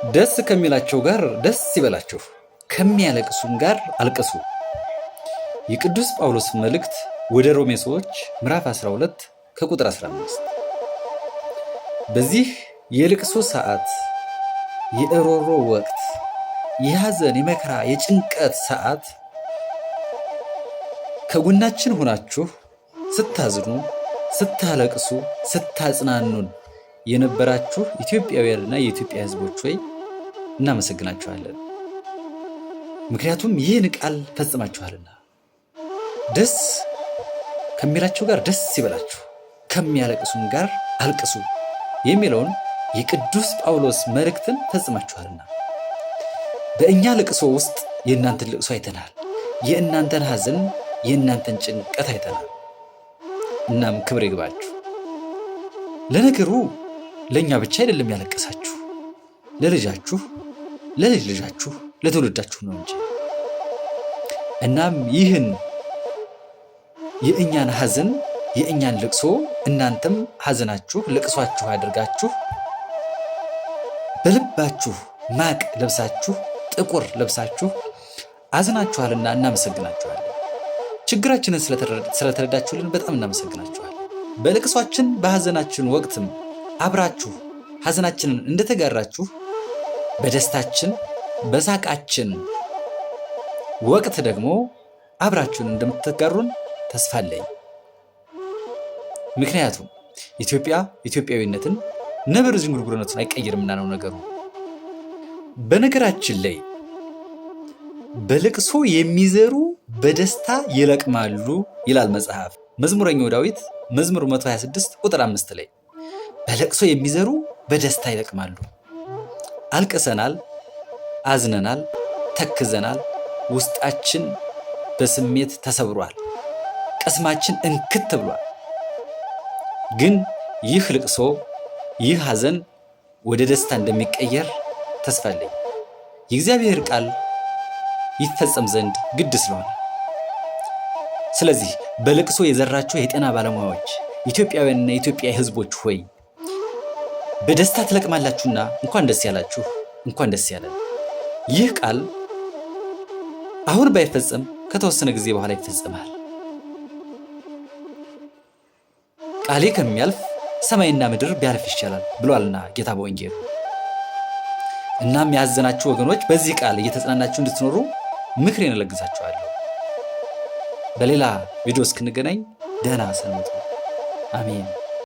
ደስ ከሚላቸው ጋር ደስ ይበላችሁ፣ ከሚያለቅሱም ጋር አልቅሱ። የቅዱስ ጳውሎስ መልእክት ወደ ሮሜ ሰዎች ምዕራፍ 12 ከቁጥር 15። በዚህ የልቅሶ ሰዓት፣ የእሮሮ ወቅት፣ የሐዘን፣ የመከራ፣ የጭንቀት ሰዓት ከጎናችን ሆናችሁ ስታዝኑ፣ ስታለቅሱ፣ ስታጽናኑን የነበራችሁ ኢትዮጵያውያንና የኢትዮጵያ ሕዝቦች ሆይ እናመሰግናችኋለን። ምክንያቱም ይህን ቃል ፈጽማችኋልና። ደስ ከሚላቸው ጋር ደስ ይበላችሁ፣ ከሚያለቅሱም ጋር አልቅሱ የሚለውን የቅዱስ ጳውሎስ መልእክትን ፈጽማችኋልና። በእኛ ልቅሶ ውስጥ የእናንተን ልቅሶ አይተናል። የእናንተን ሐዘን፣ የእናንተን ጭንቀት አይተናል። እናም ክብር ይግባችሁ። ለነገሩ ለእኛ ብቻ አይደለም ያለቀሳችሁ፣ ለልጃችሁ፣ ለልጅ ልጃችሁ፣ ለትውልዳችሁ ነው እንጂ። እናም ይህን የእኛን ሐዘን፣ የእኛን ልቅሶ እናንተም ሐዘናችሁ ልቅሷችሁ አድርጋችሁ በልባችሁ ማቅ ለብሳችሁ ጥቁር ለብሳችሁ አዝናችኋልና እናመሰግናችኋለን። ችግራችንን ስለተረዳችሁልን በጣም እናመሰግናችኋለን። በልቅሷችን በሐዘናችን ወቅትም አብራችሁ ሐዘናችንን እንደተጋራችሁ በደስታችን በሳቃችን ወቅት ደግሞ አብራችሁን እንደምትጋሩን ተስፋ አለኝ። ምክንያቱም ኢትዮጵያ ኢትዮጵያዊነትን ነብር ዝንጉርጉርነቱን አይቀይርምና ነው ነገሩ። በነገራችን ላይ በልቅሶ የሚዘሩ በደስታ ይለቅማሉ ይላል መጽሐፍ። መዝሙረኛው ዳዊት መዝሙር 126 ቁጥር 5 ላይ በልቅሶ የሚዘሩ በደስታ ይለቅማሉ። አልቅሰናል፣ አዝነናል፣ ተክዘናል። ውስጣችን በስሜት ተሰብሯል፣ ቅስማችን እንክት ብሏል። ግን ይህ ልቅሶ፣ ይህ ሐዘን ወደ ደስታ እንደሚቀየር ተስፋ አለኝ። የእግዚአብሔር ቃል ይፈጸም ዘንድ ግድ ስለሆነ። ስለዚህ በልቅሶ የዘራችሁ የጤና ባለሙያዎች፣ ኢትዮጵያውያንና የኢትዮጵያ ሕዝቦች ሆይ በደስታ ትለቅማላችሁና እንኳን ደስ ያላችሁ፣ እንኳን ደስ ያለን። ይህ ቃል አሁን ባይፈጸም ከተወሰነ ጊዜ በኋላ ይፈጸማል። ቃሌ ከሚያልፍ ሰማይና ምድር ቢያልፍ ይሻላል ብሏልና ጌታ በወንጌሉ። እናም ያዘናችሁ ወገኖች በዚህ ቃል እየተጽናናችሁ እንድትኖሩ ምክሬን እለግሳችኋለሁ። በሌላ ቪዲዮ እስክንገናኝ ደህና ሰንብቱ። አሜን።